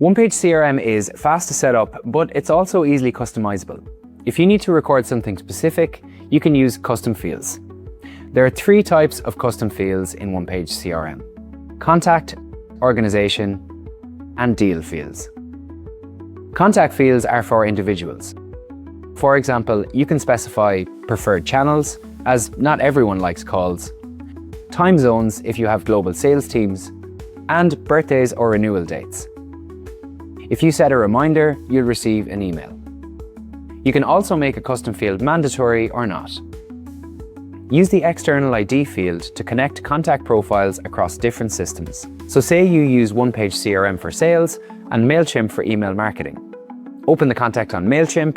OnePage CRM is fast to set up, but it's also easily customizable. If you need to record something specific, you can use custom fields. There are 3 types of custom fields in OnePage CRM: contact, organization, and deal fields. Contact fields are for individuals. For example, you can specify preferred channels, as not everyone likes calls, time zones if you have global sales teams, and birthdays or renewal dates. If you set a reminder, you'll receive an email. You can also make a custom field mandatory or not. Use the external ID field to connect contact profiles across different systems. So say you use OnePage CRM for sales and MailChimp for email marketing. Open the contact on MailChimp,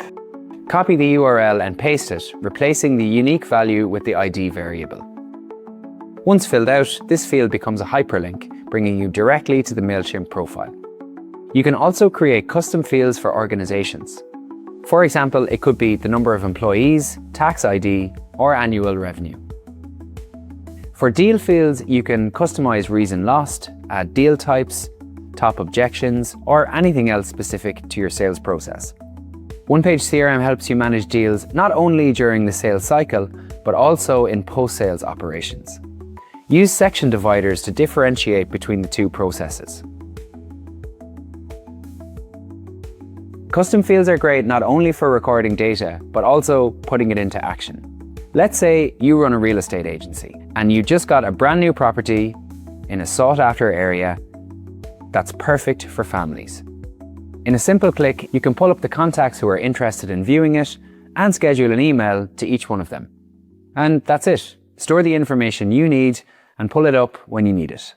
copy the URL and paste it, replacing the unique value with the ID variable. Once filled out, this field becomes a hyperlink, bringing you directly to the MailChimp profile. You can also create custom fields for organizations. For example, it could be the number of employees, tax ID, or annual revenue. For deal fields, you can customize reason lost, add deal types, top objections, or anything else specific to your sales process. OnePage CRM helps you manage deals not only during the sales cycle, but also in post-sales operations. Use section dividers to differentiate between the 2 processes. Custom fields are great not only for recording data, but also putting it into action. Let's say you run a real estate agency and you just got a brand new property in a sought-after area that's perfect for families. In a simple click, you can pull up the contacts who are interested in viewing it and schedule an email to each one of them. And that's it. Store the information you need and pull it up when you need it.